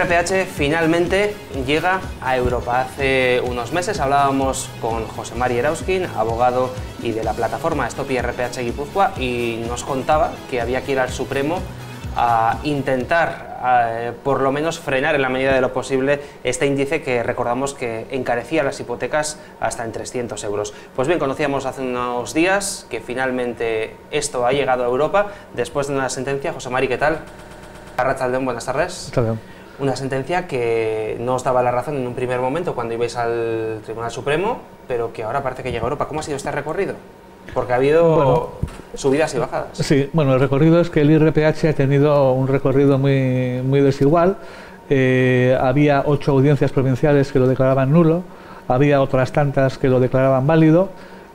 IRPH finalmente llega a Europa. Hace unos meses hablábamos con José Mari Erauskin, abogado y de la plataforma Stop IRPH Guipúzcoa, y nos contaba que había que ir al Supremo a intentar, por lo menos, frenar en la medida de lo posible este índice que recordamos que encarecía las hipotecas hasta en 300 euros. Pues bien, conocíamos hace unos días que finalmente esto ha llegado a Europa después de una sentencia. José Mari, ¿qué tal? Arratsaldeon, buenas tardes. Arratsaldeon. Una sentencia que no os daba la razón en un primer momento cuando ibais al Tribunal Supremo, pero que ahora parece que llega a Europa. ¿Cómo ha sido este recorrido? Porque ha habido subidas y bajadas. Sí, bueno, el recorrido es que el IRPH ha tenido un recorrido muy desigual. Había 8 audiencias provinciales que lo declaraban nulo, había otras tantas que lo declaraban válido,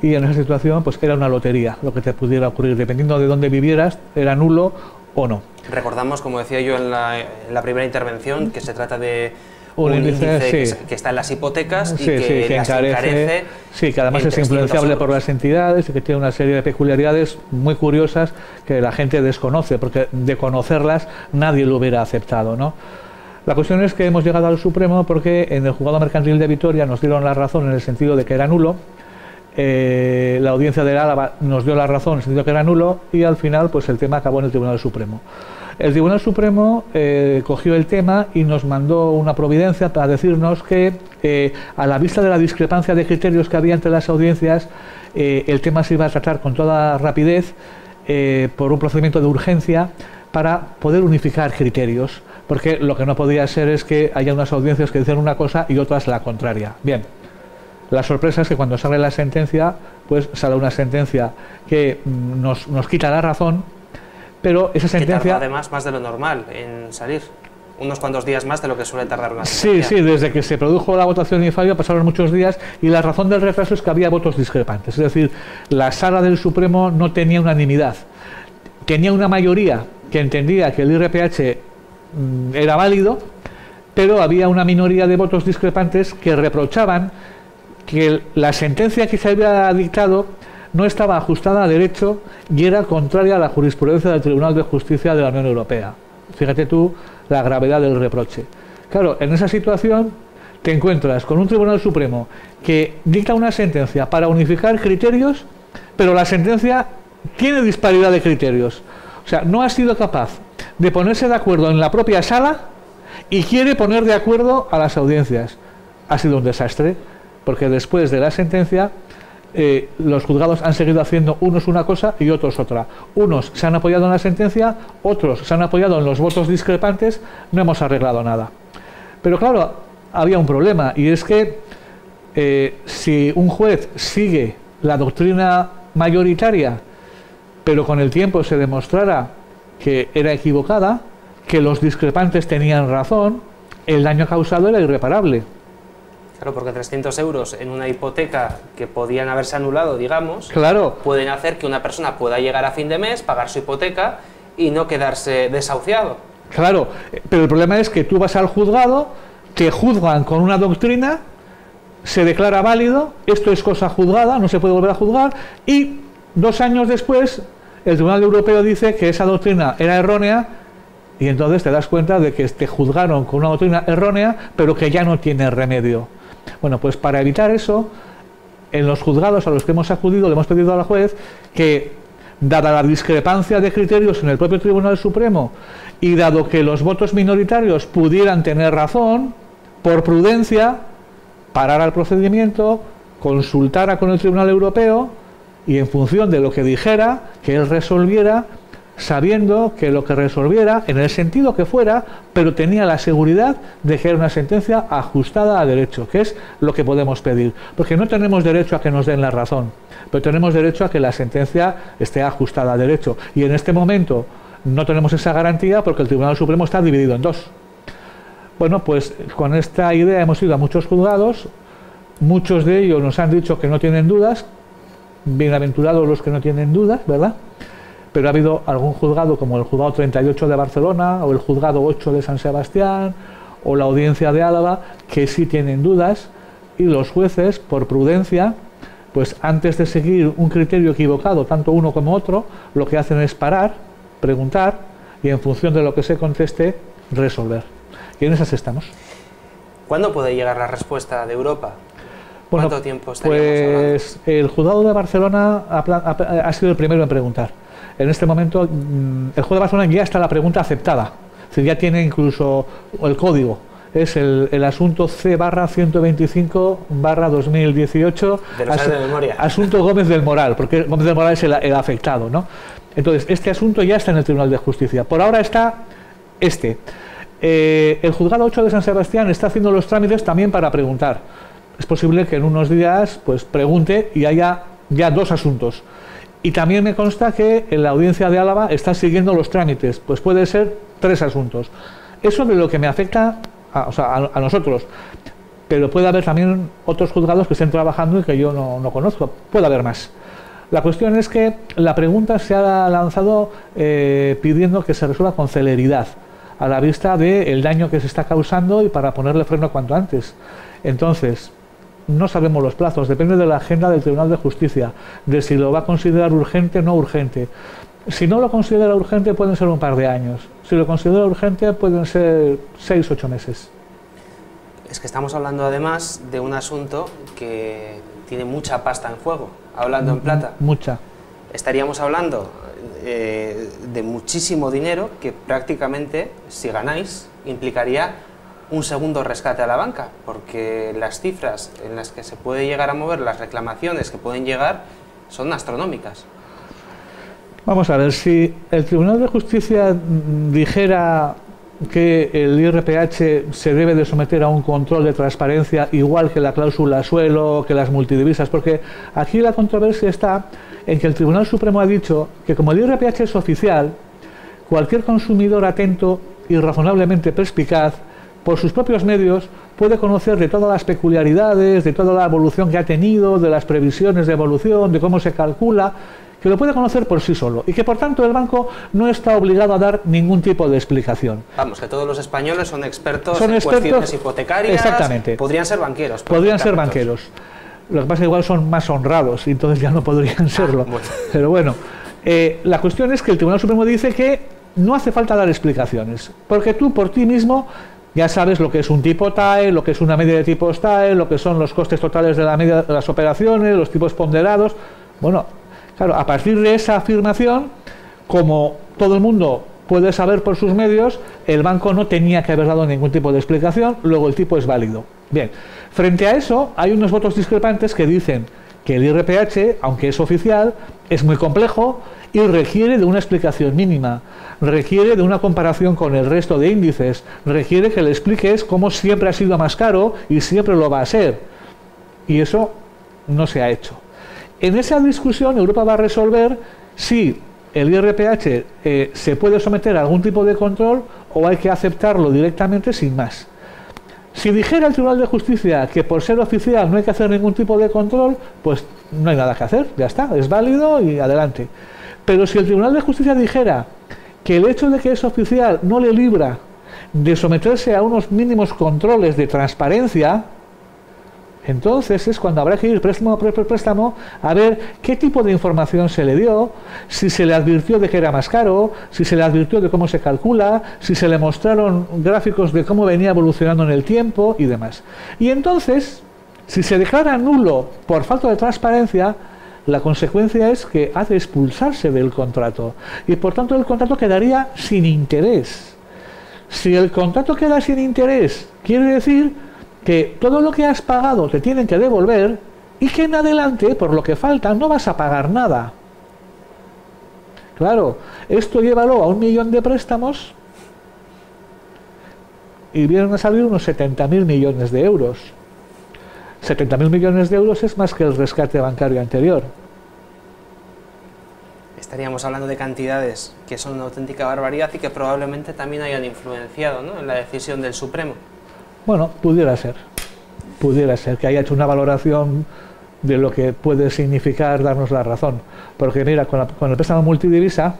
y en esa situación pues era una lotería lo que te pudiera ocurrir. Dependiendo de dónde vivieras, era nulo o no. Recordamos, como decía yo en la primera intervención, que se trata de un índice sí, que está en las hipotecas y sí, que las encarece. Sí, que además es influenciable por las entidades y que tiene una serie de peculiaridades muy curiosas que la gente desconoce, porque de conocerlas nadie lo hubiera aceptado, ¿no? La cuestión es que hemos llegado al Supremo porque en el Juzgado Mercantil de Vitoria nos dieron la razón en el sentido de que era nulo. La audiencia de Álava nos dio la razón en el sentido que era nulo, y al final pues el tema acabó en el Tribunal Supremo. El Tribunal Supremo cogió el tema y nos mandó una providencia para decirnos que a la vista de la discrepancia de criterios que había entre las audiencias, el tema se iba a tratar con toda rapidez por un procedimiento de urgencia para poder unificar criterios, porque lo que no podía ser es que haya unas audiencias que dicen una cosa y otras la contraria. Bien, la sorpresa es que cuando sale la sentencia, pues sale una sentencia que nos quita la razón, pero esa sentencia... Que tardó además más de lo normal en salir, unos cuantos días más de lo que suele tardar una sentencia. Sí, desde que se produjo la votación en fallo pasaron muchos días, y la razón del retraso es que había votos discrepantes. Es decir, la Sala del Supremo no tenía unanimidad, tenía una mayoría que entendía que el IRPH era válido, pero había una minoría de votos discrepantes que reprochaban que la sentencia que se había dictado no estaba ajustada a derecho y era contraria a la jurisprudencia del Tribunal de Justicia de la Unión Europea. Fíjate tú la gravedad del reproche. Claro, en esa situación te encuentras con un Tribunal Supremo que dicta una sentencia para unificar criterios, pero la sentencia tiene disparidad de criterios. O sea, no ha sido capaz de ponerse de acuerdo en la propia sala y quiere poner de acuerdo a las audiencias. Ha sido un desastre, porque después de la sentencia los juzgados han seguido haciendo unos una cosa y otros otra. Unos se han apoyado en la sentencia, otros se han apoyado en los votos discrepantes. No hemos arreglado nada. Pero claro, había un problema, y es que si un juez sigue la doctrina mayoritaria, pero con el tiempo se demostrara que era equivocada, que los discrepantes tenían razón, el daño causado era irreparable. Claro, porque 300 euros en una hipoteca que podían haberse anulado, digamos, claro, pueden hacer que una persona pueda llegar a fin de mes, pagar su hipoteca y no quedarse desahuciado. Claro, pero el problema es que tú vas al juzgado, te juzgan con una doctrina, se declara válido, esto es cosa juzgada, no se puede volver a juzgar, y 2 años después el Tribunal Europeo dice que esa doctrina era errónea, y entonces te das cuenta de que te juzgaron con una doctrina errónea, pero que ya no tiene remedio. Bueno, pues para evitar eso, en los juzgados a los que hemos acudido le hemos pedido al juez que, dada la discrepancia de criterios en el propio Tribunal Supremo y dado que los votos minoritarios pudieran tener razón, por prudencia, parara el procedimiento, consultara con el Tribunal Europeo y, en función de lo que dijera, que él resolviera, sabiendo que lo que resolviera, en el sentido que fuera, pero tenía la seguridad de que era una sentencia ajustada a derecho, que es lo que podemos pedir. Porque no tenemos derecho a que nos den la razón, pero tenemos derecho a que la sentencia esté ajustada a derecho. Y en este momento no tenemos esa garantía porque el Tribunal Supremo está dividido en 2. Bueno, pues con esta idea hemos ido a muchos juzgados, muchos de ellos nos han dicho que no tienen dudas, bienaventurados los que no tienen dudas, ¿verdad? Pero ha habido algún juzgado, como el juzgado 38 de Barcelona, o el juzgado 8 de San Sebastián, o la audiencia de Álava, que sí tienen dudas, y los jueces, por prudencia, pues antes de seguir un criterio equivocado, tanto uno como otro, lo que hacen es parar, preguntar, y en función de lo que se conteste, resolver. Y en esas estamos. ¿Cuándo puede llegar la respuesta de Europa? Bueno, ¿Cuánto tiempo estaríamos hablando? Pues el juzgado de Barcelona ha sido el primero en preguntar. En este momento, el juzgado de Barcelona ya está la pregunta aceptada. Es decir, ya tiene incluso el código. Es el asunto C/125/2018. De los de memoria. Asunto Gómez del Moral, porque Gómez del Moral es el afectado, ¿no? Entonces, este asunto ya está en el Tribunal de Justicia. Por ahora está este. El juzgado 8 de San Sebastián está haciendo los trámites también para preguntar. Es posible que en unos días pues pregunte y haya ya 2 asuntos. Y también me consta que en la audiencia de Álava está siguiendo los trámites, pues puede ser 3 asuntos. Eso de lo que me afecta a nosotros, pero puede haber también otros juzgados que estén trabajando y que yo no conozco, puede haber más. La cuestión es que la pregunta se ha lanzado pidiendo que se resuelva con celeridad, a la vista del daño que se está causando y para ponerle freno cuanto antes. Entonces, no sabemos los plazos, depende de la agenda del Tribunal de Justicia, de si lo va a considerar urgente o no urgente. Si no lo considera urgente pueden ser un par de años, si lo considera urgente pueden ser 6 o 8 meses. Es que estamos hablando además de un asunto que tiene mucha pasta en juego, hablando en plata. Mucha. Estaríamos hablando de muchísimo dinero que prácticamente, si ganáis, implicaría un segundo rescate a la banca, porque las cifras en las que se puede llegar a mover, las reclamaciones que pueden llegar, son astronómicas. Vamos a ver, si el Tribunal de Justicia dijera que el IRPH se debe de someter a un control de transparencia igual que la cláusula suelo, que las multidivisas, porque aquí la controversia está en que el Tribunal Supremo ha dicho que como el IRPH es oficial, cualquier consumidor atento y razonablemente perspicaz, por sus propios medios, puede conocer de todas las peculiaridades, de toda la evolución que ha tenido, de las previsiones de evolución, de cómo se calcula, que lo puede conocer por sí solo y que por tanto el banco no está obligado a dar ningún tipo de explicación. Vamos, que todos los españoles son expertos en cuestiones hipotecarias. Exactamente. Podrían ser banqueros. Podrían ser banqueros. Lo que pasa es que igual son más honrados y entonces ya no podrían serlo. Bueno. Pero bueno, la cuestión es que el Tribunal Supremo dice que no hace falta dar explicaciones, porque tú por ti mismo ya sabes lo que es un tipo TAE, lo que es una media de tipos TAE, lo que son los costes totales de la media de las operaciones, los tipos ponderados. Bueno, claro, a partir de esa afirmación, como todo el mundo puede saber por sus medios, el banco no tenía que haber dado ningún tipo de explicación, luego el tipo es válido. Bien, frente a eso hay unos votos discrepantes que dicen que el IRPH, aunque es oficial, es muy complejo y requiere de una explicación mínima, requiere de una comparación con el resto de índices, requiere que le expliques cómo siempre ha sido más caro y siempre lo va a ser. Y eso no se ha hecho. En esa discusión Europa va a resolver si el IRPH se puede someter a algún tipo de control o hay que aceptarlo directamente sin más. Si dijera el Tribunal de Justicia que por ser oficial no hay que hacer ningún tipo de control, pues no hay nada que hacer, ya está, es válido y adelante. Pero si el Tribunal de Justicia dijera que el hecho de que es oficial no le libra de someterse a unos mínimos controles de transparencia, entonces es cuando habrá que ir préstamo por préstamo a ver qué tipo de información se le dio, si se le advirtió de que era más caro, si se le advirtió de cómo se calcula, si se le mostraron gráficos de cómo venía evolucionando en el tiempo y demás. Y entonces, si se declara nulo por falta de transparencia, la consecuencia es que ha de expulsarse del contrato y por tanto el contrato quedaría sin interés. Si el contrato queda sin interés, quiere decir que todo lo que has pagado te tienen que devolver y que en adelante, por lo que falta, no vas a pagar nada. Claro, esto llévalo a 1 millón de préstamos y vienen a salir unos 70.000 millones de euros. 70.000 millones de euros es más que el rescate bancario anterior. Estaríamos hablando de cantidades que son una auténtica barbaridad y que probablemente también hayan influenciado, ¿no?, en la decisión del Supremo. Bueno, pudiera ser que haya hecho una valoración de lo que puede significar darnos la razón. Porque mira, con el préstamo multidivisa,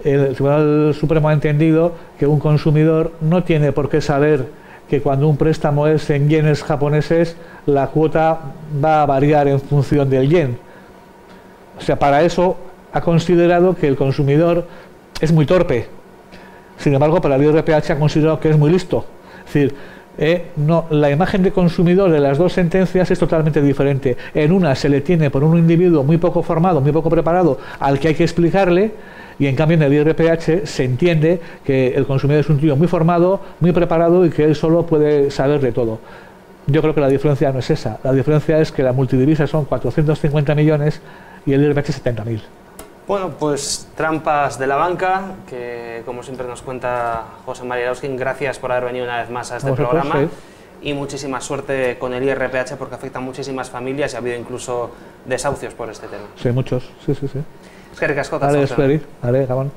el Tribunal Supremo ha entendido que un consumidor no tiene por qué saber que cuando un préstamo es en yenes japoneses, la cuota va a variar en función del yen. O sea, para eso ha considerado que el consumidor es muy torpe. Sin embargo, para el IRPH ha considerado que es muy listo. Es decir, no, la imagen de consumidor de las dos sentencias es totalmente diferente. En una se le tiene por un individuo muy poco formado, muy poco preparado, al que hay que explicarle, y en cambio en el IRPH se entiende que el consumidor es un tío muy formado, muy preparado y que él solo puede saber de todo. Yo creo que la diferencia no es esa. La diferencia es que la multidivisa son 450 millones y el IRPH 70.000. Bueno, pues trampas de la banca, que como siempre nos cuenta José María Erauzkin. Gracias por haber venido una vez más a este programa, y muchísima suerte con el IRPH, porque afecta a muchísimas familias y ha habido incluso desahucios por este tema. Sí, muchos. Sí. Es que ricasco, Vale, Gabón.